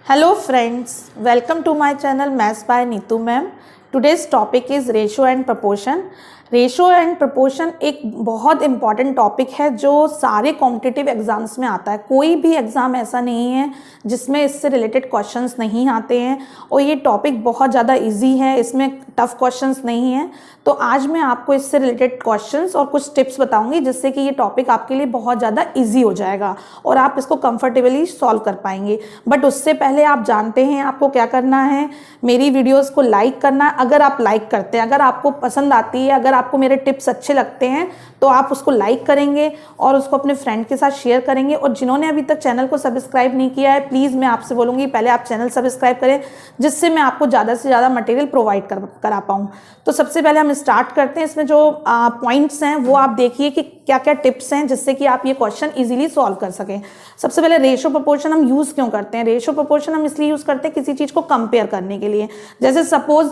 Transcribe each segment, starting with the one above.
Hello friends, welcome to my channel Maths by Neetu ma'am. Today's topic is ratio and proportion. Ratio and proportion एक बहुत important topic है जो सारे competitive exams में आता है। कोई भी एग्ज़ाम ऐसा नहीं है जिसमें इससे रिलेटेड क्वेश्चंस नहीं आते हैं और ये टॉपिक बहुत ज़्यादा इजी है, इसमें टफ क्वेश्चंस नहीं है। तो आज मैं आपको इससे रिलेटेड क्वेश्चंस और कुछ टिप्स बताऊंगी जिससे कि ये टॉपिक आपके लिए बहुत ज़्यादा इजी हो जाएगा और आप इसको कंफर्टेबली सॉल्व कर पाएंगे। बट उससे पहले आप जानते हैं आपको क्या करना है, मेरी वीडियोज़ को लाइक करना। अगर आप लाइक करते हैं, अगर आपको पसंद आती है, अगर आपको मेरे टिप्स अच्छे लगते हैं तो आप उसको लाइक करेंगे और उसको अपने फ्रेंड के साथ शेयर करेंगे। और जिन्होंने अभी तक चैनल को सब्सक्राइब नहीं किया है, प्लीज़ मैं आपसे बोलूँगी पहले आप चैनल सब्सक्राइब करें जिससे मैं आपको ज़्यादा से ज़्यादा मटेरियल प्रोवाइड करा पाऊँ। तो सबसे पहले हम स्टार्ट करते हैं। इसमें जो पॉइंट्स हैं वो आप देखिए कि क्या क्या टिप्स हैं जिससे कि आप ये क्वेश्चन इजीली सॉल्व कर सकें। सबसे पहले रेशो प्रोपोर्शन हम यूज़ क्यों करते हैं? रेशो प्रोपोर्शन हम इसलिए यूज़ करते हैं किसी चीज़ को कंपेयर करने के लिए। जैसे सपोज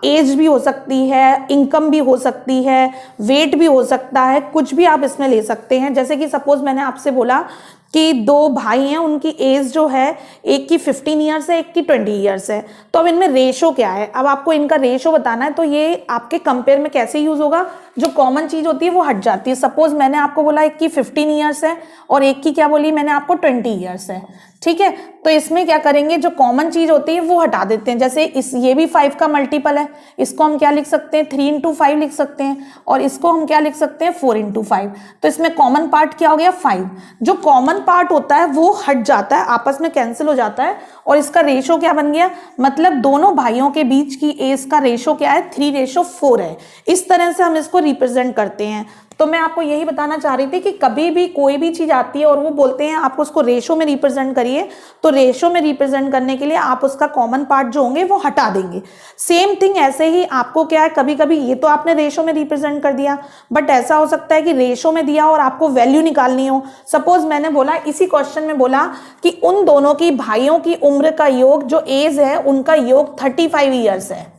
एज भी हो सकती है, इनकम भी हो सकती है, वेट भी हो सकता है, कुछ भी आप इसमें ले सकते हैं। जैसे कि सपोज मैंने आपसे बोला कि दो भाई हैं, उनकी एज जो है एक की 15 ईयर्स है, एक की 20 ईयर्स है। तो अब इनमें रेशो क्या है? अब आपको इनका रेशो बताना है तो ये आपके कंपेयर में कैसे यूज होगा? जो कॉमन चीज होती है वो हट जाती है। सपोज मैंने आपको बोला एक की 15 ईयर्स है और एक की क्या बोली मैंने आपको 20 ईयर्स है, ठीक है। तो इसमें क्या करेंगे, जो कॉमन चीज होती है वो हटा देते हैं। जैसे ये भी 5 का मल्टीपल है, इसको हम क्या लिख सकते हैं 3 into 5 लिख सकते हैं और इसको हम क्या लिख सकते हैं 4 into 5। तो इसमें कॉमन पार्ट क्या हो गया 5। जो कॉमन पार्ट होता है वो हट जाता है, आपस में कैंसिल हो जाता है और इसका रेशो क्या बन गया, मतलब दोनों भाइयों के बीच की एज का रेशो क्या है 3:4 है। इस तरह से हम इसको रिप्रेजेंट करते हैं। तो मैं आपको यही बताना चाह रही थी कि कभी भी कोई भी चीज आती है और वो बोलते हैं आपको उसको रेशो में रिप्रेजेंट करिए, तो रेशो में रिप्रेजेंट करने के लिए आप उसका कॉमन पार्ट जो होंगे वो हटा देंगे। सेम थिंग ऐसे ही आपको क्या है, कभी कभी ये तो आपने रेशो में रिप्रेजेंट कर दिया, बट ऐसा हो सकता है कि रेशो में दिया और आपको वैल्यू निकालनी हो। सपोज मैंने बोला इसी क्वेश्चन में बोला कि उन दोनों की भाइयों की उम्र का योग, जो एज है उनका योग 35 ईयर्स है,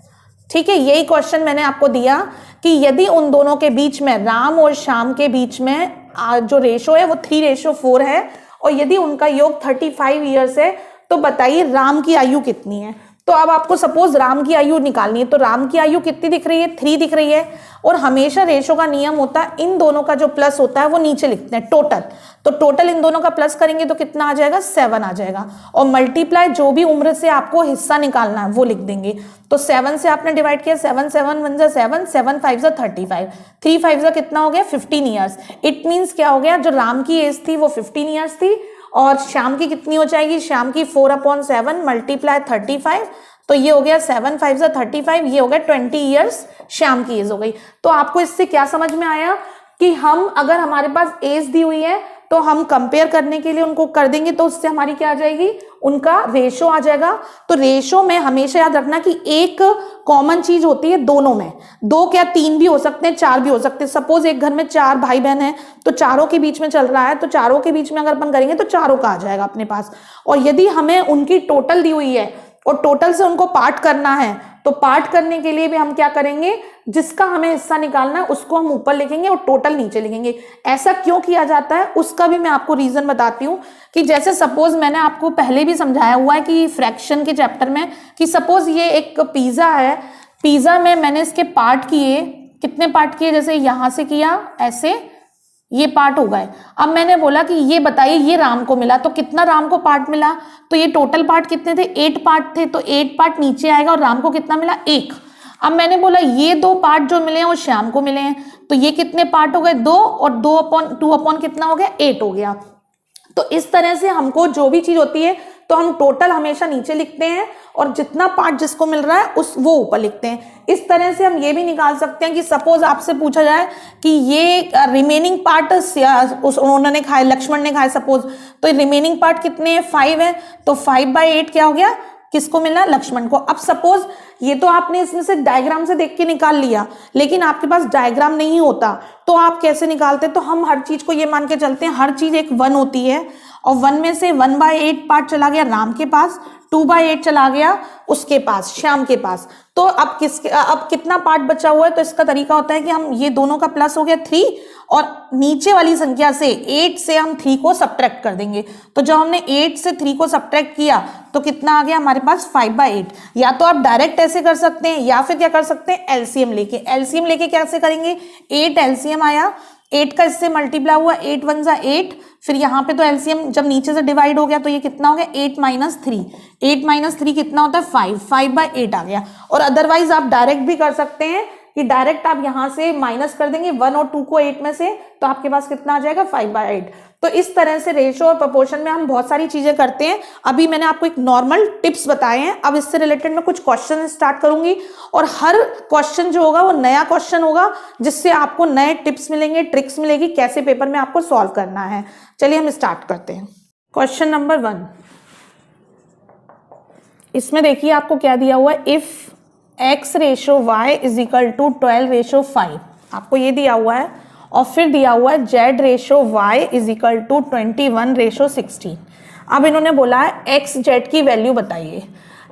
ठीक है। यही क्वेश्चन मैंने आपको दिया कि यदि उन दोनों के बीच में, राम और श्याम के बीच में जो रेशो है वो 3:4 है और यदि उनका योग 35 ईयर्स है तो बताइए राम की आयु कितनी है। तो अब आपको सपोज राम की आयु निकालनी है, तो राम की आयु कितनी दिख रही है 3 दिख रही है। और हमेशा रेशो का नियम होता है इन दोनों का जो प्लस होता है वो नीचे लिखते हैं टोटल। तो टोटल इन दोनों का प्लस करेंगे तो कितना आ जाएगा 7 आ जाएगा और मल्टीप्लाई जो भी उम्र से आपको हिस्सा निकालना है वो लिख देंगे। तो 7 से आपने डिवाइड किया, 7 7 1 जा 7, 7 5 जा 35, 3 5 जा कितना हो गया 15 ईयर्स। इट मीन्स क्या हो गया, जो राम की एज थी वो 15 ईयर्स थी और श्याम की कितनी हो जाएगी, श्याम की 4/7 मल्टीप्लाई 35, तो ये हो गया 7 5 जा 35, ये हो गया 20 ईयर्स श्याम की एज हो गई। तो आपको इससे क्या समझ में आया कि हम अगर हमारे पास एज दी हुई है तो हम कंपेयर करने के लिए उनको कर देंगे तो उससे हमारी क्या आ जाएगी, उनका रेशो आ जाएगा। तो रेशो में हमेशा याद रखना कि एक कॉमन चीज होती है दोनों में, 2 क्या 3 भी हो सकते हैं, 4 भी हो सकते हैं। सपोज एक घर में 4 भाई बहन है तो चारों के बीच में चल रहा है, तो चारों के बीच में अगर अपन करेंगे तो चारों का आ जाएगा अपने पास। और यदि हमें उनकी टोटल दी हुई है और टोटल से उनको पार्ट करना है तो पार्ट करने के लिए भी हम क्या करेंगे, जिसका हमें हिस्सा निकालना है उसको हम ऊपर लिखेंगे और टोटल नीचे लिखेंगे। ऐसा क्यों किया जाता है उसका भी मैं आपको रीजन बताती हूँ कि जैसे सपोज मैंने आपको पहले भी समझाया हुआ है कि फ्रैक्शन के चैप्टर में, कि सपोज ये एक पिज्जा है, पिज्जा में मैंने इसके पार्ट किए, कितने पार्ट किए, जैसे यहां से किया ऐसे, ये पार्ट हो गए। अब मैंने बोला कि ये बताइए ये राम को मिला, तो कितना राम को पार्ट मिला, तो ये टोटल पार्ट कितने थे 8 पार्ट थे, तो 8 पार्ट नीचे आएगा और राम को कितना मिला 1। अब मैंने बोला ये 2 पार्ट जो मिले हैं वो श्याम को मिले हैं, तो ये कितने पार्ट हो गए 2 और 2/2 कितना हो गया 8 हो गया। तो इस तरह से हमको जो भी चीज होती है तो हम टोटल हमेशा नीचे लिखते हैं और जितना पार्ट जिसको मिल रहा है वो ऊपर लिखते हैं। इस तरह से हम ये भी निकाल सकते हैं कि सपोज आपसे पूछा जाए कि ये रिमेनिंग पार्ट उन्होंने खाए, लक्ष्मण ने खाए सपोज, तो रिमेनिंग पार्ट कितने हैं 5 है, तो 5/8 क्या हो गया, किसको मिला, लक्ष्मण को। अब सपोज ये तो आपने इसमें से डायग्राम से देख के निकाल लिया, लेकिन आपके पास डायग्राम नहीं होता तो आप कैसे निकालते, तो हम हर चीज को ये मान के चलते हैं हर चीज एक 1 होती है और 1 में से 1/8 पार्ट चला गया राम के पास, 2/8 चला गया उसके पास, श्याम के पास। तो अब कितना पार्ट बचा हुआ है? तो इसका तरीका होता है कि हम ये दोनों का प्लस हो गया 3 और नीचे वाली संख्या से 8 से हम 3 को सब्ट्रैक्ट कर देंगे। तो जब हमने 8 से 3 को सब्ट्रैक्ट किया तो कितना आ गया हमारे पास 5/8। या तो आप डायरेक्ट ऐसे कर सकते हैं या फिर क्या कर सकते हैं, एलसीएम लेके कैसे करेंगे, 8 एलसीएम आया, 8 का इससे मल्टीप्लाई हुआ, 8 1 जा 8, फिर यहाँ पे तो एलसीएम जब नीचे से डिवाइड हो गया तो ये कितना हो गया 8 - 3, 8 - 3 कितना होता है 5, 5/8 आ गया। और अदरवाइज आप डायरेक्ट भी कर सकते हैं कि डायरेक्ट आप यहाँ से माइनस कर देंगे 1 और 2 को 8 में से, तो आपके पास कितना आ जाएगा 5/8। तो इस तरह से रेशो और प्रोपोर्शन में हम बहुत सारी चीजें करते हैं। अभी मैंने आपको एक नॉर्मल टिप्स बताए हैं, अब इससे रिलेटेड मैं कुछ क्वेश्चन स्टार्ट करूंगी और हर क्वेश्चन जो होगा वो नया क्वेश्चन होगा, जिससे आपको नए टिप्स मिलेंगे, ट्रिक्स मिलेगी कैसे पेपर में आपको सॉल्व करना है। चलिए हम स्टार्ट करते हैं। क्वेश्चन नंबर 1, इसमें देखिए आपको क्या दिया हुआ है, if x ratio y is equal to 12:5, आपको ये दिया हुआ है। और फिर दिया हुआ है z ratio y is equal to 21:16। अब इन्होंने बोला है x z की वैल्यू बताइए।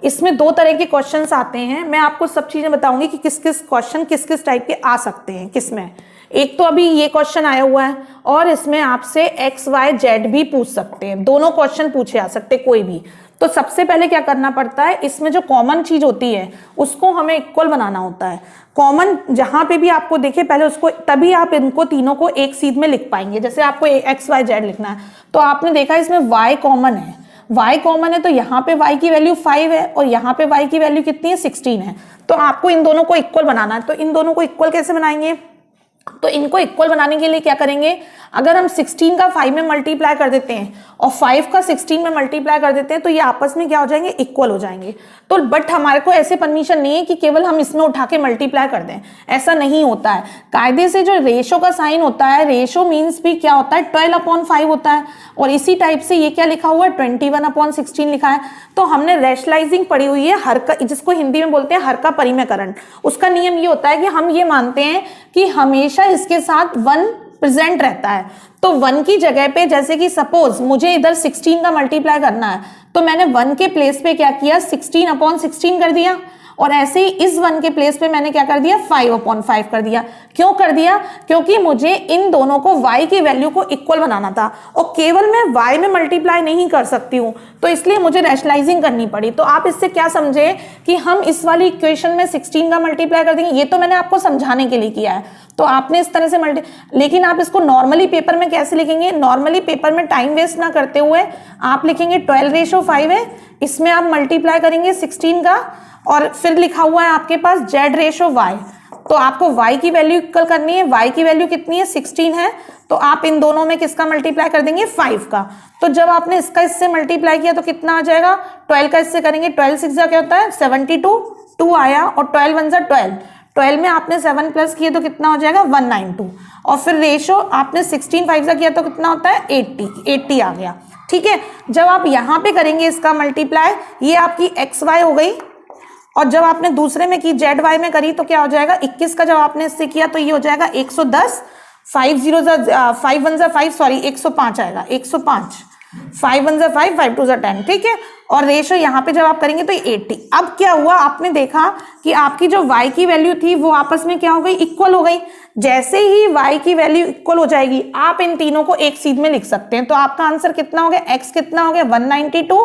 इसमें 2 तरह के क्वेश्चंस आते हैं, मैं आपको सब चीजें बताऊंगी कि किस किस क्वेश्चन किस किस टाइप के आ सकते हैं किसमें। एक तो अभी ये क्वेश्चन आया हुआ है और इसमें आपसे x y z भी पूछ सकते हैं, दोनों क्वेश्चन पूछे आ सकते हैं कोई भी। तो सबसे पहले क्या करना पड़ता है, इसमें जो कॉमन चीज होती है उसको हमें इक्वल बनाना होता है। कॉमन जहां पे भी आपको देखे पहले उसको, तभी आप इनको तीनों को एक सीध में लिख पाएंगे। जैसे आपको x y z लिखना है तो आपने देखा इसमें y कॉमन है, y कॉमन है तो यहाँ पे y की वैल्यू 5 है और यहाँ पे y की वैल्यू कितनी है 16 है। तो आपको इन दोनों को इक्वल बनाना है। तो इन दोनों को इक्वल कैसे बनाएंगे, तो इनको इक्वल बनाने के लिए क्या करेंगे, अगर हम 16 का 5 में मल्टीप्लाई कर देते हैं और 5 का 16 में मल्टीप्लाई कर देते हैं तो ये आपस में क्या हो जाएंगे, इक्वल हो जाएंगे। तो बट हमारे को ऐसे परमिशन नहीं है कि केवल हम इसमें उठा के मल्टीप्लाई कर दें, ऐसा नहीं होता है। कायदे से जो रेशो का साइन होता है, रेशो मीन्स भी क्या होता है 12/5 होता है, और इसी टाइप से ये क्या लिखा हुआ है 21/16 लिखा है। तो हमने रैशनलाइजिंग पढ़ी हुई है, हर का, जिसको हिंदी में बोलते हैं हर का परिमेयकरण। उसका नियम ये होता है कि हम ये मानते हैं कि हमेशा इसके साथ 1 प्रेजेंट रहता है। तो 1 की जगह पे, जैसे कि सपोज मुझे इधर 16 का मल्टीप्लाई करना है तो मैंने 1 के प्लेस पे क्या किया 16/16 कर दिया, और ऐसे ही इस 1 के प्लेस पे मैंने क्या कर दिया 5/5 कर दिया। क्यों कर दिया, क्योंकि मुझे इन दोनों को y की वैल्यू को इक्वल बनाना था और केवल मैं y में मल्टीप्लाई नहीं कर सकती हूँ, तो इसलिए मुझे रैशनलाइजिंग करनी पड़ी। तो आप इससे क्या समझे कि हम इस वाली इक्वेशन में 16 का मल्टीप्लाई कर देंगे, ये तो मैंने आपको समझाने के लिए किया है। तो आपने इस तरह से लेकिन आप इसको नॉर्मली पेपर में कैसे लिखेंगे, नॉर्मली पेपर में टाइम वेस्ट ना करते हुए आप लिखेंगे 12:5 है, इसमें आप मल्टीप्लाई करेंगे 16 का, और फिर लिखा हुआ है आपके पास z रेशो y। तो आपको y की वैल्यू इक्वल करनी है, y की वैल्यू कितनी है 16 है, तो आप इन दोनों में किसका मल्टीप्लाई कर देंगे 5 का। तो जब आपने इसका इससे मल्टीप्लाई किया तो कितना आ जाएगा, 12 का इससे करेंगे, 12 6 क्या होता है 72, 2 आया, और 12 1 12, 12 में आपने 7 प्लस किए तो कितना हो जाएगा 192, और फिर रेशो आपने 16 5 का किया तो कितना होता है 80 आ गया। ठीक है, जब आप यहाँ पे करेंगे इसका मल्टीप्लाई, ये आपकी एक्स वाई हो गई, और जब आपने दूसरे में की जेड वाई में करी तो क्या हो जाएगा 21 का जब आपने इससे किया तो ये हो जाएगा 110, 5 0 5 1 5 सॉरी 105 आएगा, 105, 5 1 5 5 2 10। ठीक है, और रेशो यहाँ पे जब आप करेंगे तो 80। अब क्या हुआ, आपने देखा कि आपकी जो y की वैल्यू थी वो आपस में क्या हो गई, इक्वल हो गई। जैसे ही y की वैल्यू इक्वल हो जाएगी आप इन तीनों को एक सीध में लिख सकते हैं। तो आपका आंसर कितना हो गया, x कितना हो गया 192,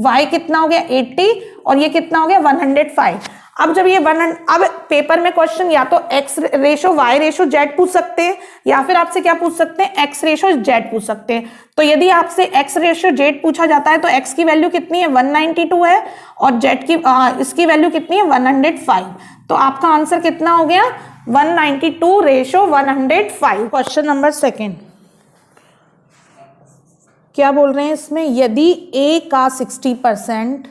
y कितना हो गया 80, और ये कितना हो गया 105। अब जब ये अब पेपर में क्वेश्चन या तो x ratio y ratio z पूछ सकते हैं, या फिर आपसे क्या पूछ सकते हैं x रेशो z पूछ सकते हैं। तो यदि आपसे x रेशो z पूछा जाता है तो x की वैल्यू कितनी है 192 है, और z की इसकी वैल्यू कितनी है 105। तो आपका आंसर कितना हो गया 192 रेशो 105। क्वेश्चन नंबर 2 क्या बोल रहे हैं इसमें, यदि a का 60%,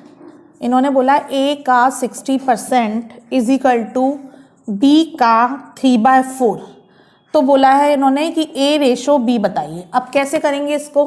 इन्होंने बोला a का 60% इज इक्वल टू b का 3/4, तो बोला है इन्होंने कि a रेशो b बताइए। अब कैसे करेंगे इसको,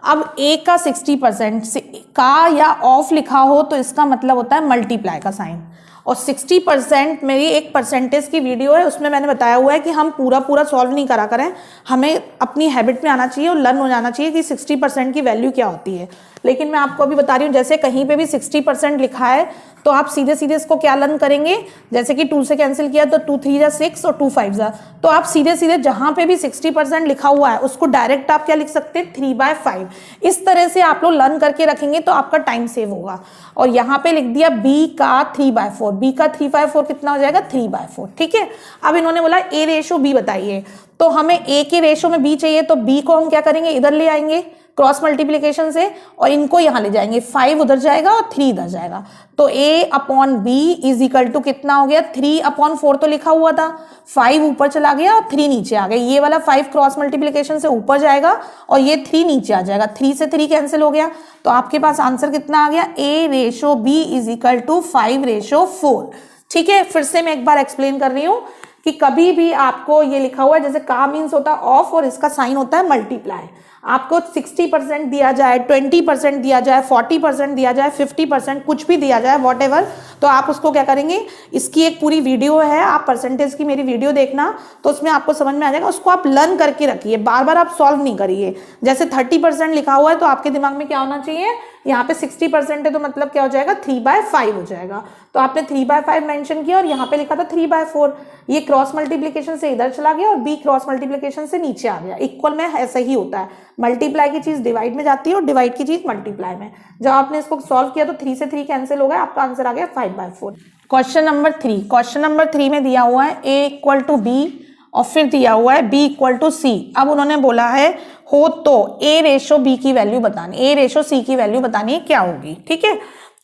अब a का 60% का या ऑफ लिखा हो तो इसका मतलब होता है मल्टीप्लाई का साइन, और 60% मेरी एक परसेंटेज की वीडियो है, उसमें मैंने बताया हुआ है कि हम पूरा सॉल्व नहीं करा करें, हमें अपनी हैबिट में आना चाहिए और लर्न हो जाना चाहिए कि 60% की वैल्यू क्या होती है। लेकिन मैं आपको अभी बता रही हूँ, जैसे कहीं पे भी 60% लिखा है तो आप सीधे सीधे इसको क्या लर्न करेंगे, जैसे कि 2 से कैंसिल किया तो 2 3 जा 6 और 2 5 जा, तो आप सीधे सीधे जहां पे भी 60% लिखा हुआ है उसको डायरेक्ट आप क्या लिख सकते हैं, 3/5। इस तरह से आप लोग लर्न करके रखेंगे तो आपका टाइम सेव होगा। और यहाँ पे लिख दिया b का 3/4, b का 3/4 कितना हो जाएगा, 3/4। ठीक है, अब इन्होंने बोला a रेशो b बताइए, तो हमें a के रेशो में b चाहिए, तो b को हम क्या करेंगे, इधर ले आएंगे क्रॉस मल्टीप्लीकेशन से और इनको यहां ले जाएंगे, 5 उधर जाएगा और 3 इधर जाएगा, तो a/b इज इक्वल टू कितना हो गया, 3/4 तो लिखा हुआ था, 5 ऊपर चला गया और 3 नीचे आ गया, ये वाला 5 क्रॉस मल्टीप्लीकेशन से ऊपर जाएगा और ये 3 नीचे आ जाएगा, 3 से 3 कैंसिल हो गया, तो आपके पास आंसर कितना आ गया, a ratio b is equal to 5/4। ठीक है, फिर से मैं एक बार एक्सप्लेन कर रही हूं कि कभी भी आपको ये लिखा हुआ है, जैसे का मीन्स होता है ऑफ और इसका साइन होता है मल्टीप्लाई, आपको 60% दिया जाए, 20% दिया जाए, 40% दिया जाए, 50% कुछ भी दिया जाए, व्हाटएवर, तो आप उसको क्या करेंगे, इसकी एक पूरी वीडियो है, आप परसेंटेज की मेरी वीडियो देखना तो उसमें आपको समझ में आ जाएगा, उसको आप लर्न करके रखिए, बार बार आप सॉल्व नहीं करिए। जैसे 30% लिखा हुआ है तो आपके दिमाग में क्या होना चाहिए, यहाँ पे 60% है तो मतलब क्या हो जाएगा, 3/5 हो जाएगा, तो आपने 3/5 मेंशन किया और यहाँ पे लिखा था 3/4, ये क्रॉस मल्टीप्लीकेशन से इधर चला गया और b क्रॉस मल्टीप्लीकेशन से नीचे आ गया। इक्वल में ऐसा ही होता है, मल्टीप्लाई की चीज डिवाइड में जाती है और डिवाइड की चीज मल्टीप्लाई में। जब आपने इसको सॉल्व किया तो 3 से 3 कैंसिल हो गया, आपका आंसर आ गया 5/4। क्वेश्चन नंबर 3 में दिया हुआ है a इक्वल टू b और फिर दिया हुआ है b इक्वल टू c। अब उन्होंने बोला है हो तो a रेशो b की वैल्यू बतानी, a रेशो c की वैल्यू बतानी है क्या होगी। ठीक है,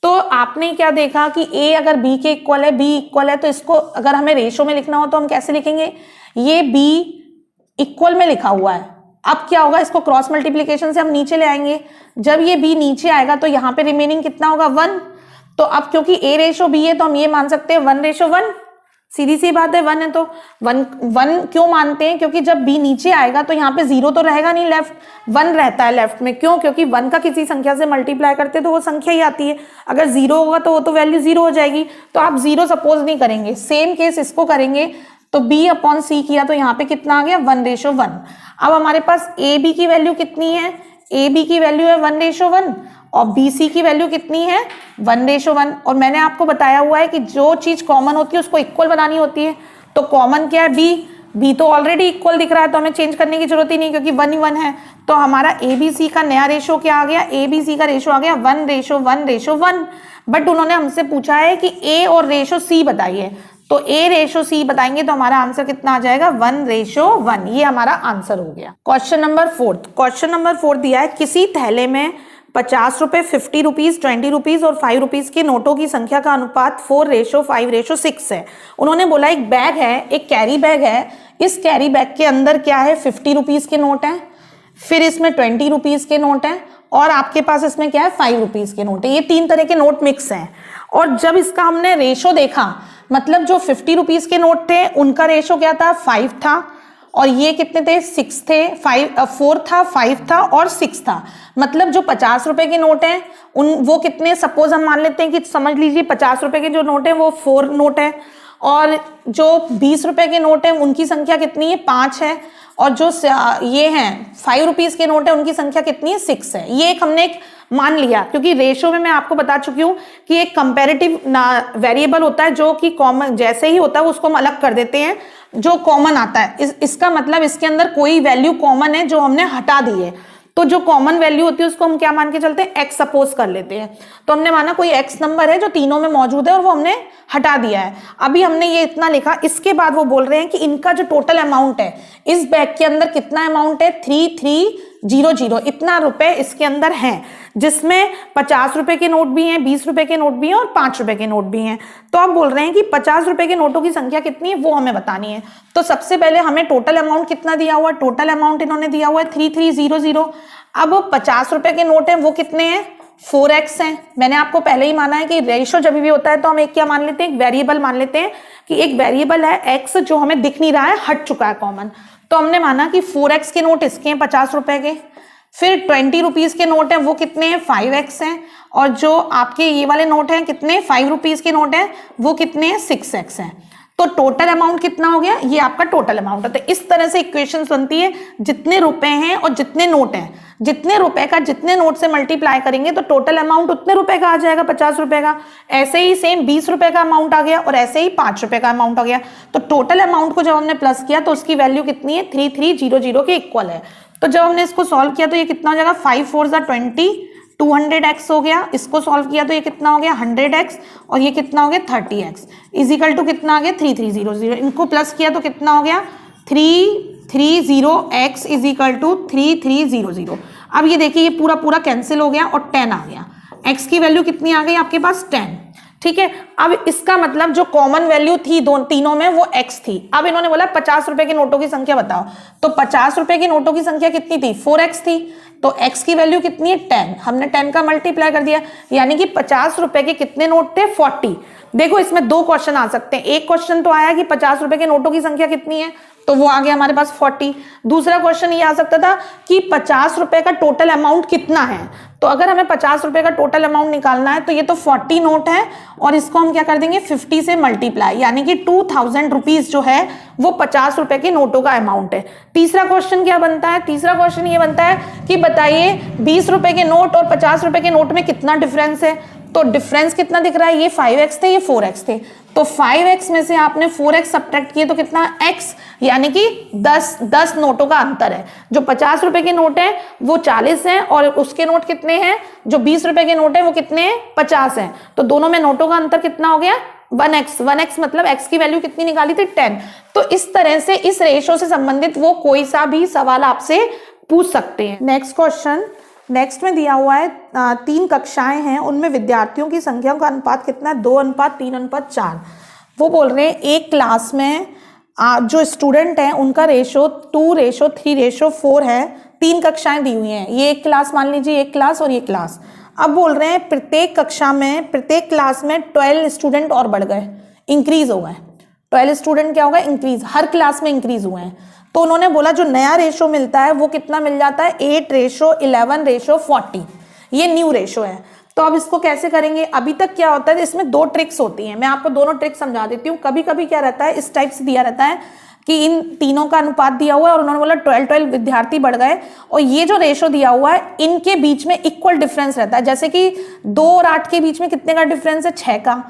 तो आपने क्या देखा कि a अगर b के इक्वल है, b इक्वल है, तो इसको अगर हमें रेशो में लिखना हो तो हम कैसे लिखेंगे, ये b इक्वल में लिखा हुआ है, अब क्या होगा, इसको क्रॉस मल्टीप्लीकेशन से हम नीचे ले आएंगे, जब ये b नीचे आएगा तो यहाँ पे रिमेनिंग कितना होगा, 1, तो अब क्योंकि a रेशो b है तो हम ये मान सकते हैं 1/1, सीधी सी बात है, 1 है तो 1 क्यों मानते हैं, क्योंकि जब b नीचे आएगा तो यहाँ पे 0 तो रहेगा नहीं, लेफ्ट 1 रहता है लेफ्ट में, क्यों, क्योंकि 1 का किसी संख्या से मल्टीप्लाई करते तो वो संख्या ही आती है, अगर 0 होगा तो वो तो वैल्यू 0 हो जाएगी, तो आप 0 सपोज नहीं करेंगे। सेम केस इसको करेंगे, तो b/c किया तो यहाँ पे कितना आ गया, 1/1। अब हमारे पास ab की वैल्यू कितनी है, ab की वैल्यू है 1/1 और BC की वैल्यू कितनी है, 1/1। और मैंने आपको बताया हुआ है कि जो चीज कॉमन होती है उसको इक्वल बनानी होती है, तो कॉमन क्या है, b तो ऑलरेडी इक्वल दिख रहा है तो हमें चेंज करने की जरूरत ही नहीं, क्योंकि 1 ही 1 है, तो हमारा ABC का नया रेशो क्या आ गया, ABC का रेशो आ गया 1/1/1। बट उन्होंने हमसे पूछा है कि A और रेशो C बताइए, तो A रेशो C बताएंगे तो हमारा आंसर कितना आ जाएगा, 1/1, ये हमारा आंसर हो गया। क्वेश्चन नंबर 4 दिया है, किसी थैले में 50 रुपए, 50 रुपीज, 20 रुपीज और 5 रुपीज के नोटों की संख्या का अनुपात 4:5:6 है। उन्होंने बोला एक बैग है, एक कैरी बैग है, इस कैरी बैग के अंदर क्या है, 50 रुपीज के नोट है, फिर इसमें 20 रुपीज के नोट है और आपके पास इसमें क्या है, 5 रुपीज के नोट है, ये 3 तरह के नोट मिक्स हैं। और जब इसका हमने रेशो देखा, मतलब जो 50 रुपीज के नोट थे उनका रेशो क्या था, 5 था, और ये कितने थे, 6 थे, 4 था, 5 था और 6 था। मतलब जो 50 रुपए के नोट हैं वो कितने, सपोज हम मान लेते हैं कि समझ लीजिए 50 रुपए के जो नोट है वो 4 नोट है, और जो 20 रुपए के नोट है उनकी संख्या कितनी है, 5 है, और जो ये हैं 5 रुपीज के नोट है उनकी संख्या कितनी है, 6 है। ये एक हमने एक मान लिया, क्योंकि रेशो में मैं आपको बता चुकी हूँ कि एक कंपैरेटिव वेरिएबल होता है जो कि कॉमन जैसे ही होता है उसको हम अलग कर देते हैं, जो कॉमन आता है इसका मतलब इसके अंदर कोई वैल्यू कॉमन है जो हमने हटा दी है, तो जो कॉमन वैल्यू होती है उसको हम क्या मान के चलते हैं, x सपोज कर लेते हैं। तो हमने माना कोई x नंबर है जो तीनों में मौजूद है और वो हमने हटा दिया है। अभी हमने ये इतना लिखा, इसके बाद वो बोल रहे हैं कि इनका जो टोटल अमाउंट है इस बैग के अंदर कितना अमाउंट है, 3300, इतना रुपए इसके अंदर हैं, जिसमें 50 रुपए के नोट भी हैं, 20 रुपए के नोट भी हैं और 5 रुपए के नोट भी हैं। तो आप बोल रहे हैं कि 50 रुपए के नोटों की संख्या कितनी है वो हमें बतानी है। तो सबसे पहले हमें टोटल अमाउंट कितना दिया हुआ है, टोटल अमाउंट इन्होंने दिया हुआ है 3300। अब 50 रुपए के नोट हैं वो कितने हैं, 4x हैं। मैंने आपको पहले ही माना है कि रेशो जब भी होता है तो हम एक क्या मान लेते हैं, एक वेरिएबल मान लेते हैं कि एक वेरिएबल है x जो हमें दिख नहीं रहा है, हट चुका है कॉमन। तो हमने माना कि 4x के नोट इसके हैं 50 रुपए के, फिर 20 रुपीज़ के नोट हैं वो कितने हैं, 5x हैं, और जो आपके ये वाले नोट हैं कितने, 5 रुपीज़ के नोट हैं वो कितने हैं, 6x हैं। तो टोटल अमाउंट कितना हो गया, ये आपका टोटल अमाउंट है। तो इस तरह से इक्वेशन बनती है, जितने रुपए हैं और जितने नोट हैं, जितने रुपए का जितने नोट से मल्टीप्लाई करेंगे तो टोटल अमाउंट उतने रुपए का आ जाएगा, 50 रुपए का। ऐसे ही सेम 20 रुपए का अमाउंट आ गया और ऐसे ही 5 रुपए का अमाउंट आ गया। तो टोटल अमाउंट को जब हमने प्लस किया तो उसकी वैल्यू कितनी है, 3300 के इक्वल है। तो जब हमने इसको सॉल्व किया तो ये कितना हो जाएगा, 5 4 20, 200x हो गया। इसको सॉल्व किया तो ये कितना हो गया, 100x, और ये कितना हो गया, 30x, इजिकल टू कितना आ गया, 3300। इनको प्लस किया तो कितना हो गया, 330x इजिकल टू 3300। अब ये देखिए ये पूरा पूरा कैंसिल हो गया और 10 आ गया। x की वैल्यू कितनी आ गई आपके पास, 10। ठीक है, अब इसका मतलब जो कॉमन वैल्यू थी तीनों में वो x थी। अब इन्होंने बोला 50 रुपए के नोटों की संख्या बताओ, तो 50 रुपए के नोटों की संख्या कितनी थी, 4x थी। तो x की वैल्यू कितनी है, 10। हमने 10 का मल्टीप्लाई कर दिया, यानी कि 50 रुपए के कितने नोट थे, 40। देखो इसमें दो क्वेश्चन आ सकते हैं। एक क्वेश्चन तो आया कि 50 रुपए के नोटों की संख्या कितनी है, तो वो आ गया हमारे पास 40। दूसरा क्वेश्चन ये आ सकता था कि 50 रुपए का टोटल अमाउंट कितना है। तो अगर हमें 50 रुपए का टोटल अमाउंट निकालना है तो ये तो 40 नोट है और इसको हम क्या कर देंगे, 50 से मल्टीप्लाई, यानी कि 2000 रुपीज जो है वो 50 रुपए के नोटों का अमाउंट है। तीसरा क्वेश्चन क्या बनता है, तीसरा क्वेश्चन ये बनता है कि बताइए 20 रुपए के नोट और 50 रुपए के नोट में कितना डिफरेंस है। तो डिफरेंस कितना दिख रहा है, ये 5x थे, ये 4x थे। तो 5x में से आपने 4x सब्ट्रैक्ट किए तो कितना, x, यानी कि 10 नोटों का अंतर है। जो 50 रुपए के नोट है वो 40 हैं और उसके नोट कितने हैं, जो 20 रुपए के नोट है वो कितने हैं, 50 हैं। तो दोनों में नोटों का अंतर कितना हो गया, 1x मतलब x की वैल्यू कितनी निकाली थी, 10। तो इस तरह से इस रेशो से संबंधित वो कोई सा भी सवाल आपसे पूछ सकते हैं। नेक्स्ट क्वेश्चन, नेक्स्ट में दिया हुआ है 3 कक्षाएं हैं, उनमें विद्यार्थियों की संख्या का अनुपात कितना है, 2:3:4। वो बोल रहे हैं एक क्लास में जो स्टूडेंट हैं उनका रेशो 2:3:4 है। 3 कक्षाएं दी हुई हैं, ये एक क्लास मान लीजिए, एक क्लास और ये क्लास। अब बोल रहे हैं प्रत्येक कक्षा में, प्रत्येक क्लास में 12 स्टूडेंट और बढ़ गए, इंक्रीज हो गए। 12 स्टूडेंट क्या होगा, इंक्रीज, हर क्लास में इंक्रीज हुए हैं। तो उन्होंने बोला जो नया रेशो मिलता है वो कितना मिल जाता है, 8:11:40। ये न्यू रेशो है। तो अब इसको कैसे करेंगे, अभी तक क्या होता है, इसमें 2 ट्रिक्स होती हैं। मैं आपको दोनों ट्रिक समझा देती हूँ। कभी कभी क्या रहता है, इस टाइप से दिया रहता है कि इन तीनों का अनुपात दिया हुआ है और उन्होंने बोला 12 विद्यार्थी बढ़ गए, और ये जो रेशो दिया हुआ है इनके बीच में इक्वल डिफरेंस रहता है। जैसे कि 2 और 8 के बीच में कितने का डिफरेंस है, 6 का।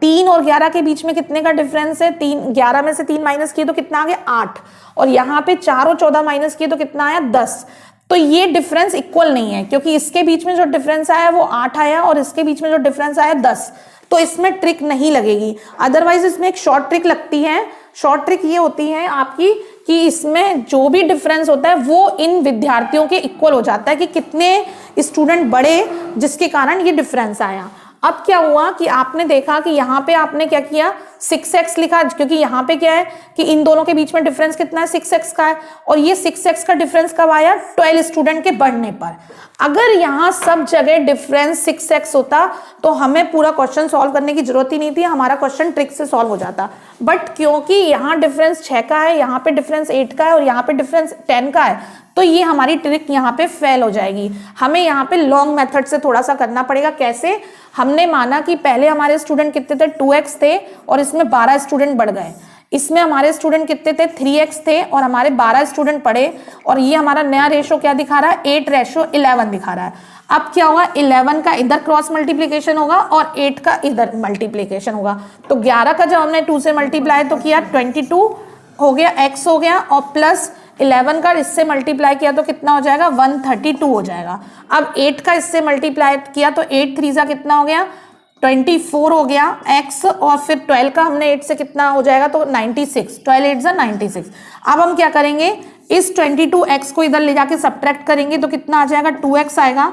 3 और 11 के बीच में कितने का डिफरेंस है, 11 में से 3 माइनस किए तो कितना आ गया, 8। और यहाँ पे 4 और 14 माइनस किए तो कितना आया, 10। तो ये डिफरेंस इक्वल नहीं है, क्योंकि इसके बीच में जो डिफरेंस आया वो 8 आया और इसके बीच में जो डिफरेंस आया 10। तो इसमें ट्रिक नहीं लगेगी। अदरवाइज इसमें एक शॉर्ट ट्रिक लगती है। शॉर्ट ट्रिक ये होती है आपकी कि इसमें जो भी डिफरेंस होता है वो इन विद्यार्थियों के इक्वल हो जाता है कि कितने स्टूडेंट बढ़े जिसके कारण ये डिफरेंस आया। अब क्या हुआ कि आपने देखा कि यहाँ पे आपने क्या किया, 6x लिखा, क्योंकि यहाँ पे क्या है कि इन दोनों के बीच में डिफरेंस कितना है, 6x का है। और ये 6x का डिफरेंस कब आया, 12 स्टूडेंट के बढ़ने पर। अगर यहाँ सब जगह डिफरेंस 6x होता तो हमें पूरा क्वेश्चन सॉल्व करने की जरूरत ही नहीं थी, हमारा क्वेश्चन ट्रिक से सॉल्व हो जाता। बट क्योंकि यहाँ डिफरेंस 6 का है, यहाँ पे डिफरेंस 8 का है और यहाँ पे डिफरेंस 10 का है, तो ये हमारी ट्रिक यहाँ पे फेल हो जाएगी। हमें यहाँ पे लॉन्ग मेथड से थोड़ा सा करना पड़ेगा। कैसे, हमने माना कि पहले हमारे स्टूडेंट कितने थे, 2x थे और इसमें 12 स्टूडेंट बढ़ गए। इसमें हमारे स्टूडेंट कितने थे, 3x थे और हमारे 12 स्टूडेंट पढ़े। और ये हमारा नया रेशो क्या दिखा रहा है, 8:11 दिखा रहा है। अब क्या होगा, 11 का इधर क्रॉस मल्टीप्लीकेशन होगा और 8 का इधर मल्टीप्लीकेशन होगा। तो 11 का जब हमने 2 से मल्टीप्लाई तो किया 22 हो गया, x हो गया, और प्लस 11 का इससे मल्टीप्लाई किया तो कितना हो जाएगा, 132 हो जाएगा। अब 8 का इससे मल्टीप्लाई किया तो 8 3 जा कितना हो गया, 24 हो गया x, और फिर 12 का हमने 8 से कितना हो जाएगा तो 96, 12 8 जा 96। अब हम क्या करेंगे, इस 22x को इधर ले जाके सब्ट्रैक्ट करेंगे तो कितना आ जाएगा, 2x आएगा,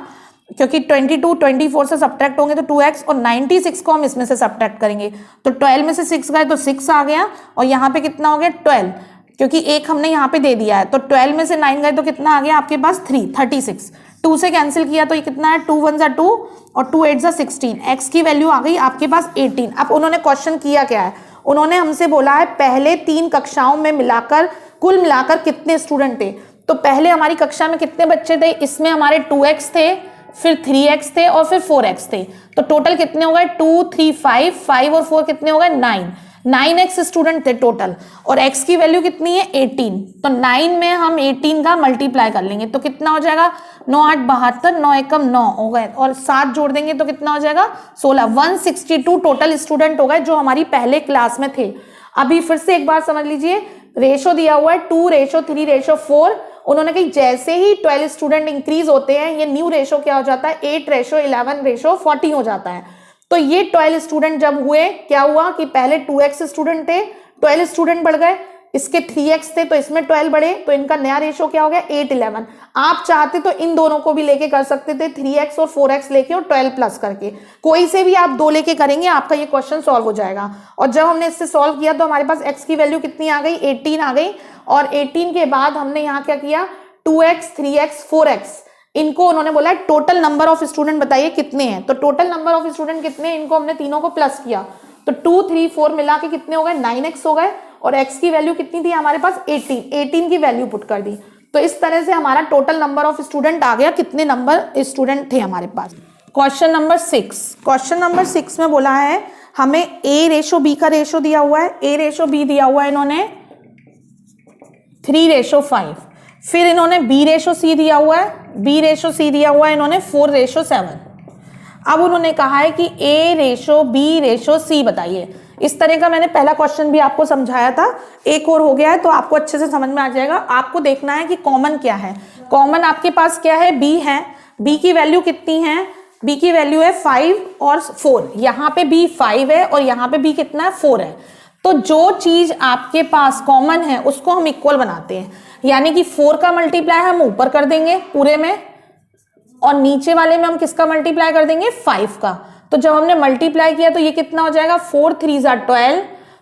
क्योंकि 22 24 से सब्ट्रैक्ट होंगे तो 2x, और 96 को हम इसमें से सब्ट्रैक्ट करेंगे तो 12 में से 6 गए तो 6 आ गया, और यहाँ पे कितना हो गया 12, क्योंकि एक हमने यहाँ पे दे दिया है। तो 12 में से 9 गए तो कितना आ गया आपके पास 36। 2 से कैंसिल किया तो ये कितना है, 2 1 जा 2 और 2 8 जा 16। x की वैल्यू आ गई आपके पास 18। अब उन्होंने क्वेश्चन किया क्या है, उन्होंने हमसे बोला है पहले 3 कक्षाओं में मिलाकर कुल मिलाकर कितने स्टूडेंट थे। तो पहले हमारी कक्षा में कितने बच्चे थे, इसमें हमारे 2x थे, फिर 3x थे और फिर 4x थे। तो टोटल कितने हो गए 2 3 5 और 4 कितने हो गए 9x स्टूडेंट थे टोटल। और x की वैल्यू कितनी है 18। तो 9 में हम 18 का मल्टीप्लाई कर लेंगे तो कितना हो जाएगा 9 8 72, 9 एकम 9 हो गए और 7 जोड़ देंगे तो कितना हो जाएगा 16। 162 टोटल स्टूडेंट हो गए जो हमारी पहले क्लास में थे। अभी फिर से एक बार समझ लीजिए, रेशो दिया हुआ है 2:3:4। उन्होंने कही जैसे ही 12 स्टूडेंट इंक्रीज होते हैं ये न्यू रेशो क्या हो जाता है 8:11:14 हो जाता है। तो ये 12 स्टूडेंट जब हुए क्या हुआ कि पहले 2x स्टूडेंट थे, 12 स्टूडेंट बढ़ गए, इसके 3x थे तो इसमें 12 बढ़े, तो इनका नया रेशो क्या हो गया 8:11। आप चाहते तो इन दोनों को भी लेके कर सकते थे 3x और 4x लेके और 12 प्लस करके, कोई से भी आप 2 लेके करेंगे आपका ये क्वेश्चन सॉल्व हो जाएगा। और जब हमने इससे सॉल्व किया तो हमारे पास x की वैल्यू कितनी आ गई 18 आ गई। और 18 के बाद हमने यहाँ क्या किया 2x 3x 4x इनको उन्होंने बोला टोटल नंबर ऑफ स्टूडेंट बताइए कितने हैं। तो टोटल नंबर ऑफ स्टूडेंट कितने हैं, इनको हमने तीनों को प्लस किया तो 2 3 4 मिला के कितने हो गए 9x हो गए। और x की वैल्यू कितनी थी हमारे पास 18 की वैल्यू पुट कर दी। तो इस तरह से हमारा टोटल नंबर ऑफ स्टूडेंट आ गया, कितने नंबर स्टूडेंट थे हमारे पास। क्वेश्चन नंबर 6 में बोला है हमें a:b का रेशो दिया हुआ है, a:b दिया हुआ है इन्होंने 3:5। फिर इन्होंने b:c दिया हुआ है, b:c दिया हुआ है इन्होंने 4:7। अब उन्होंने कहा है कि a:b:c बताइए। इस तरह का मैंने पहला क्वेश्चन भी आपको समझाया था, एक और हो गया है तो आपको अच्छे से समझ में आ जाएगा। आपको देखना है कि कॉमन क्या है। कॉमन आपके पास क्या है b है, b की वैल्यू कितनी है, b की वैल्यू है 5 और 4। यहाँ पे b 5 है और यहाँ पे b कितना है 4 है। तो जो चीज आपके पास कॉमन है उसको हम इक्वल बनाते हैं, यानी कि 4 का मल्टीप्लाई हम ऊपर कर देंगे पूरे में और नीचे वाले में हम किसका मल्टीप्लाई कर देंगे 5 का। तो जब हमने मल्टीप्लाई किया तो ये कितना हो जाएगा 4 3 12,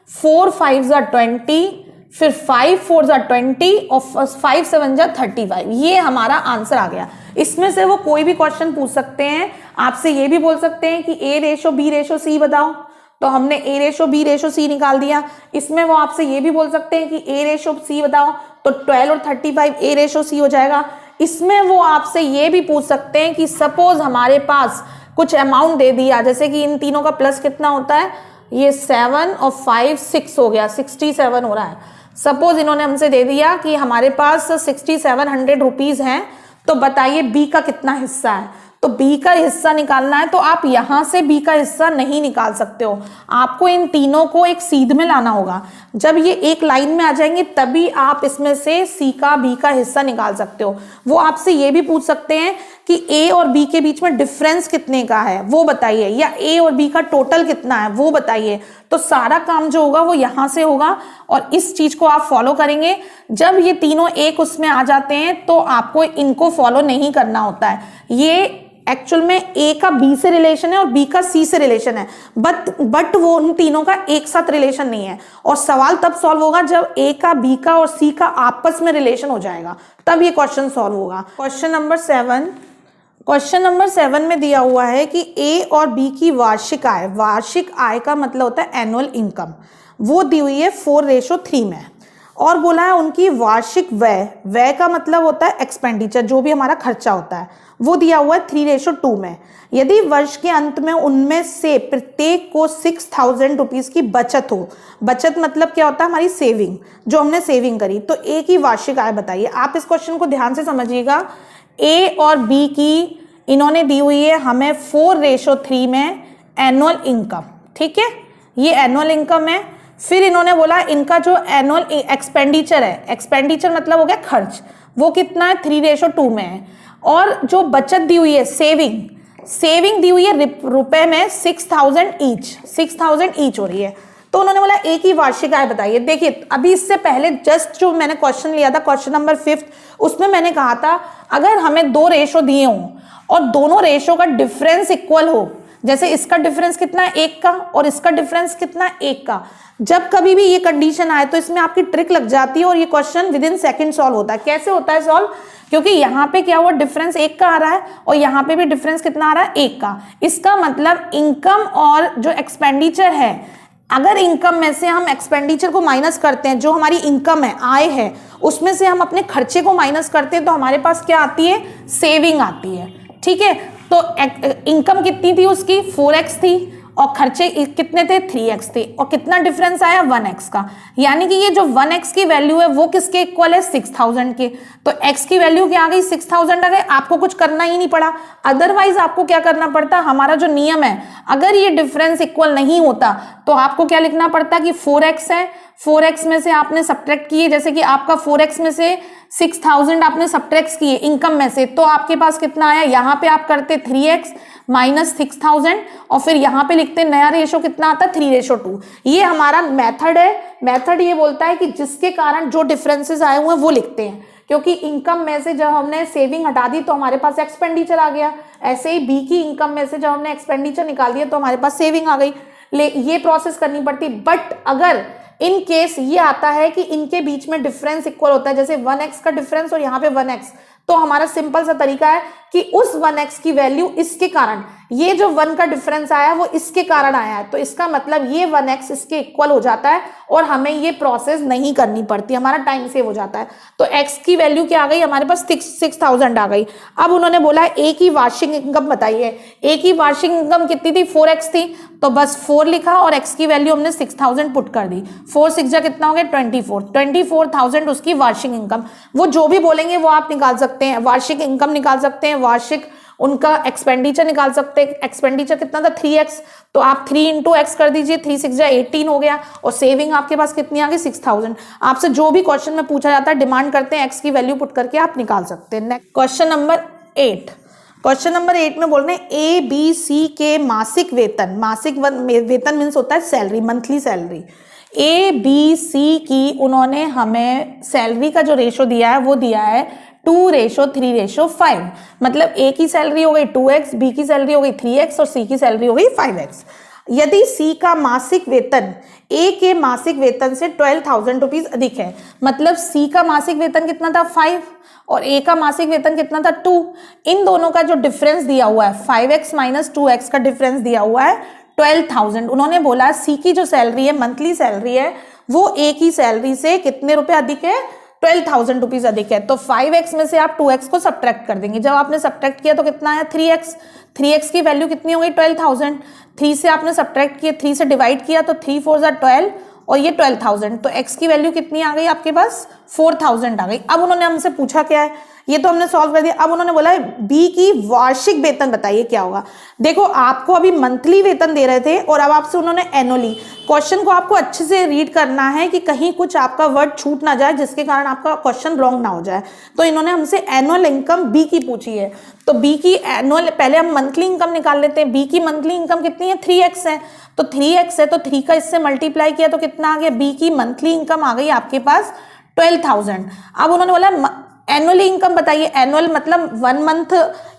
4 5 20, फिर 5 4 20 और 5 7 35। ये हमारा आंसर आ गया। इसमें से वो कोई भी क्वेश्चन पूछ सकते हैं, आपसे ये भी बोल सकते हैं कि a:b:c बताओ, तो हमने a:b:c निकाल दिया। इसमें वो आपसे ये भी बोल सकते हैं कि a:c बताओ, तो 12 और 35 a:c हो जाएगा। इसमें वो आपसे ये भी पूछ सकते हैं कि सपोज हमारे पास कुछ अमाउंट दे दिया, जैसे कि इन तीनों का प्लस कितना होता है, ये 7 और 5 6 हो गया, 67 हो रहा है। सपोज इन्होंने हमसे दे दिया कि हमारे पास 6700 रुपीज हैं, तो बताइए बी का कितना हिस्सा है। तो बी का हिस्सा निकालना है तो आप यहां से बी का हिस्सा नहीं निकाल सकते हो, आपको इन तीनों को एक सीध में लाना होगा। जब ये एक लाइन में आ जाएंगे तभी आप इसमें से सी का बी का हिस्सा निकाल सकते हो। वो आपसे ये भी पूछ सकते हैं कि ए और बी के बीच में डिफरेंस कितने का है वो बताइए, या ए और बी का टोटल कितना है वो बताइए। तो सारा काम जो होगा वो यहाँ से होगा और इस चीज को आप फॉलो करेंगे। जब ये तीनों एक उसमें आ जाते हैं तो आपको इनको फॉलो नहीं करना होता है। ये एक्चुअल में ए का बी से रिलेशन है और बी का सी से रिलेशन है, बट वो उन तीनों का एक साथ रिलेशन नहीं है। और सवाल तब सॉल्व होगा जब ए का बी का और सी का आपस में रिलेशन हो जाएगा, तब ये क्वेश्चन सॉल्व होगा। क्वेश्चन नंबर 7 में दिया हुआ है कि ए और बी की वार्षिक आय का मतलब होता है एनुअल इनकम, वो दी हुई है 4:3 में। और बोला है उनकी वार्षिक व्यय का मतलब होता है एक्सपेंडिचर, जो भी हमारा खर्चा होता है, वो दिया हुआ है 3:2 में। यदि वर्ष के अंत में उनमें से प्रत्येक को 6000 रुपीज की बचत हो, बचत मतलब क्या होता है हमारी सेविंग, जो हमने सेविंग करी, तो ए की वार्षिक आय बताइए। आप इस क्वेश्चन को ध्यान से समझिएगा। ए और बी की इन्होंने दी हुई है हमें 4:3 में एनुअल इनकम, ठीक है, ये एनुअल इनकम है। फिर इन्होंने बोला इनका जो एनुअल एक्सपेंडिचर है, एक्सपेंडिचर मतलब हो गया खर्च, वो कितना है 3:2 में है। और जो बचत दी हुई है सेविंग दी हुई है रुपए में 6000 ईच हो रही है। तो उन्होंने बोला ए की वार्षिक आय बताइए। देखिए अभी इससे पहले जस्ट जो मैंने क्वेश्चन लिया था क्वेश्चन नंबर 5, उसमें मैंने कहा था अगर हमें 2 रेशो दिए हों और दोनों रेशो का डिफरेंस इक्वल हो, जैसे इसका डिफरेंस कितना है 1 का और इसका डिफरेंस कितना है 1 का, जब कभी भी ये कंडीशन आए तो इसमें आपकी ट्रिक लग जाती है और ये question with in second solve होता है। कैसे होता है सॉल्व, क्योंकि यहाँ पे क्या हुआ डिफरेंस 1 का आ रहा है और यहाँ पे भी डिफरेंस कितना आ रहा है 1 का। इसका मतलब इनकम और जो एक्सपेंडिचर है अगर इनकम में से हम एक्सपेंडिचर को माइनस करते हैं, जो हमारी इनकम है, आय है, उसमें से हम अपने खर्चे को माइनस करते हैं, तो हमारे पास क्या आती है, सेविंग आती है। ठीक है, तो इनकम कितनी थी उसकी, 4x थी, और खर्चे कितने थे, 3x थे, और कितना डिफरेंस आया, 1x का। यानी कि ये जो 1x की वैल्यू है वो किसके इक्वल है, 6000 के। तो x की वैल्यू क्या आ गई, 6000 आ गई। आपको कुछ करना ही नहीं पड़ा, अदरवाइज आपको क्या करना पड़ता, हमारा जो नियम है, अगर ये डिफरेंस इक्वल नहीं होता तो आपको क्या लिखना पड़ता कि 4x है, 4x में से आपने सब्ट्रैक्ट किए, जैसे कि आपका 4x में से 6000 आपने सब्ट्रैक्ट किए इनकम में से, तो आपके पास कितना आया, यहाँ पे आप करते 3x माइनस 6000, और फिर यहाँ पे लिखते नया रेशो कितना आता है, 3:2। ये हमारा मेथड है। मेथड ये बोलता है कि जिसके कारण जो डिफरेंसेस आए हुए हैं वो लिखते हैं, क्योंकि इनकम में से जब हमने सेविंग हटा दी तो हमारे पास एक्सपेंडिचर आ गया। ऐसे ही बी की इनकम में से जब हमने एक्सपेंडिचर निकाल दिया तो हमारे पास सेविंग आ गई। ये प्रोसेस करनी पड़ती। बट अगर इन केस ये आता है कि इनके बीच में डिफरेंस इक्वल होता है, जैसे 1x का डिफरेंस और यहाँ पे 1x, तो हमारा सिंपल सा तरीका है कि उस 1x की वैल्यू इसके कारण, ये जो 1 का डिफरेंस आया वो इसके कारण आया है, तो इसका मतलब ये 1x इसके इक्वल हो जाता है और हमें ये प्रोसेस नहीं करनी पड़ती, हमारा टाइम सेव हो जाता है। तो x की वैल्यू क्या आ गई, हमारे पास 6000 आ गई। अब उन्होंने बोला a की वार्षिक इनकम बताइए। a की वार्षिक इनकम कितनी थी, 4x थी, तो बस 4 लिखा और x की वैल्यू हमने 6000 पुट कर दी। 4 6 जा कितना हो गया, 24,000 उसकी वार्षिक इनकम। वो जो भी बोलेंगे वो आप निकाल सकते हैं, वार्षिक इनकम निकाल सकते हैं, वार्षिक उनका एक्सपेंडिचर निकाल सकते हैं। एक्सपेंडिचर कितना था, 3x, तो आप 3 × x कर दीजिए, 3 6 जा 18 हो गया, और सेविंग आपके पास कितनी आ गई, 6000। आपसे जो भी क्वेश्चन में पूछा जाता है, डिमांड करते हैं, x की वैल्यू पुट करके आप निकाल सकते हैं। Next question number 8। Question number 8 में बोल रहे हैं ए बी सी के मासिक वेतन, मासिक वेतन मीन्स होता है salary, monthly salary. A B C की उन्होंने हमें सैलरी का जो रेशो दिया है वो दिया है 2:3:5। मतलब ए की सैलरी हो गई 2x, बी की सैलरी हो गई 3x और सी की सैलरी हो गई 5x। यदि सी का मासिक वेतन ए के मासिक वेतन से 12,000 रुपीज अधिक है, मतलब सी का मासिक वेतन कितना था, 5, और ए का मासिक वेतन कितना था, 2। इन दोनों का जो डिफरेंस दिया हुआ है, 5x माइनस 2x का डिफरेंस दिया हुआ है 12,000। उन्होंने बोला सी की जो सैलरी है, मंथली सैलरी है, वो ए की सैलरी से कितने रुपए अधिक है, 12,000 रुपीज अधिक है। तो 5x में से आप 2x को सब्ट्रैक्ट कर देंगे। जब आपने सब्ट्रैक्ट किया तो कितना है, 3x। 3x की वैल्यू कितनी हो गई, 12,000। 3 से आपने सब्ट्रैक्ट किया, 3 से डिवाइड किया तो 3 4 12 और ये 12,000। तो x की वैल्यू कितनी आ गई आपके पास, 4,000 आ गई। अब उन्होंने हमसे पूछा क्या है, ये तो हमने सॉल्व कर दिया। अब उन्होंने बोला बी की वार्षिक वेतन बताइए क्या होगा। देखो आपको अभी मंथली वेतन दे रहे थे और अब आपसे उन्होंने एनुअली। क्वेश्चन को आपको अच्छे से रीड करना है कि कहीं कुछ आपका वर्ड छूट ना जाए जिसके कारण आपका क्वेश्चन रॉन्ग ना हो जाए। तो इन्होंने हमसे एनुअल इनकम बी की पूछी है, तो बी की एनुअल, पहले हम मंथली इनकम निकाल लेते हैं। बी की मंथली इनकम कितनी है, 3x है, तो 3x है तो 3 का इससे मल्टीप्लाई किया तो कितना आ गया, बी की मंथली इनकम आ गई आपके पास 12,000। अब उन्होंने बोला एनुअली इनकम बताइए। एनुअल मतलब 1 month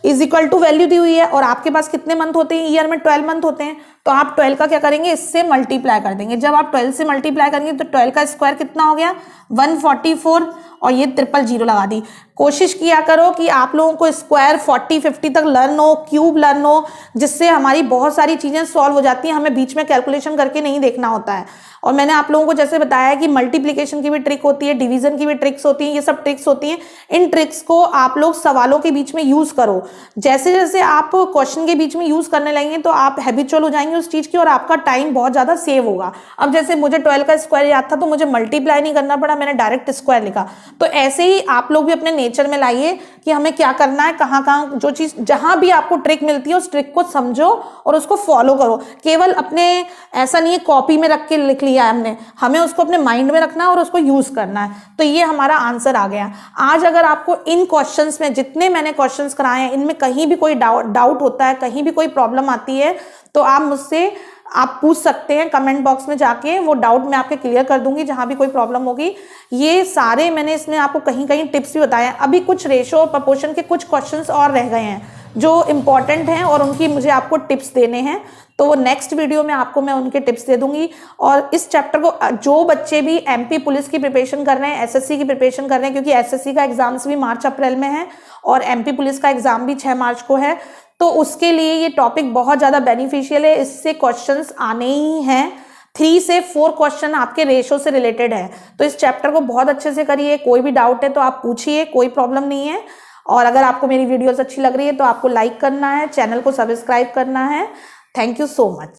is equal to value दी हुई है और आपके पास कितने मंथ होते हैं, ईयर में 12 मंथ होते हैं, तो आप 12 का क्या करेंगे, इससे मल्टीप्लाई कर देंगे। जब आप 12 से मल्टीप्लाई करेंगे तो 12 का स्क्वायर कितना हो गया, 144, और ये 000 लगा दी। कोशिश किया करो कि आप लोगों को स्क्वायर 40 50 तक लर्न हो, क्यूब लर्न हो, जिससे हमारी बहुत सारी चीजें सॉल्व हो जाती हैं, हमें बीच में कैलकुलेशन करके नहीं देखना होता है। और मैंने आप लोगों को जैसे बताया कि मल्टीप्लिकेशन की भी ट्रिक होती है, डिवीजन की भी ट्रिक्स होती हैं, ये सब ट्रिक्स होती हैं। इन ट्रिक्स को आप लोग सवालों के बीच में यूज करो। जैसे जैसे आप क्वेश्चन के बीच में यूज करने लगेंगे तो आप हैबिचुअल हो जाएंगे उस चीज की और आपका टाइम बहुत ज्यादा सेव होगा। अब जैसे मुझे 12 का स्क्वायर याद था तो मुझे मल्टीप्लाई नहीं करना पड़ा, मैंने डायरेक्ट स्क्वायर लिखा। तो ऐसे ही आप लोग भी अपने नेचर में लाइए कि हमें क्या करना है, कहाँ कहाँ जो चीज, जहां भी आपको ट्रिक मिलती है उस ट्रिक को समझो और उसको फॉलो करो। केवल अपने, ऐसा नहीं है कॉपी में रख के लिख लिया हमने, हमें उसको अपने माइंड में रखना है और उसको यूज करना है। तो ये हमारा आंसर आ गया। आज अगर आपको इन क्वेश्चंस में, जितने मैंने क्वेश्चंस कराए हैं, इनमें कहीं भी कोई डाउट होता है, कहीं भी कोई प्रॉब्लम आती है, तो आप मुझसे आप पूछ सकते हैं कमेंट बॉक्स में जाके, वो डाउट मैं आपके क्लियर कर दूंगी जहां भी कोई प्रॉब्लम होगी। ये सारे मैंने इसमें आपको कहीं कहीं टिप्स भी बताए हैं। अभी कुछ रेशो और प्रपोर्शन के कुछ क्वेश्चंस और रह गए हैं जो इंपॉर्टेंट हैं और उनकी मुझे आपको टिप्स देने हैं, तो वो नेक्स्ट वीडियो में आपको मैं उनके टिप्स दे दूंगी। और इस चैप्टर को जो बच्चे भी एमपी पुलिस की प्रिपरेशन कर रहे हैं, एसएससी की प्रिपरेशन कर रहे हैं, क्योंकि एसएससी का एग्जाम्स भी मार्च अप्रैल में है और एमपी पुलिस का एग्जाम भी 6 मार्च को है, तो उसके लिए ये टॉपिक बहुत ज़्यादा बेनिफिशियल है। इससे क्वेश्चंस आने ही हैं, 3 से 4 क्वेश्चन आपके रेशो से रिलेटेड है। तो इस चैप्टर को बहुत अच्छे से करिए। कोई भी डाउट है तो आप पूछिए, कोई प्रॉब्लम नहीं है। और अगर आपको मेरी वीडियोस अच्छी लग रही है तो आपको लाइक करना है, चैनल को सब्सक्राइब करना है। Thank you so much.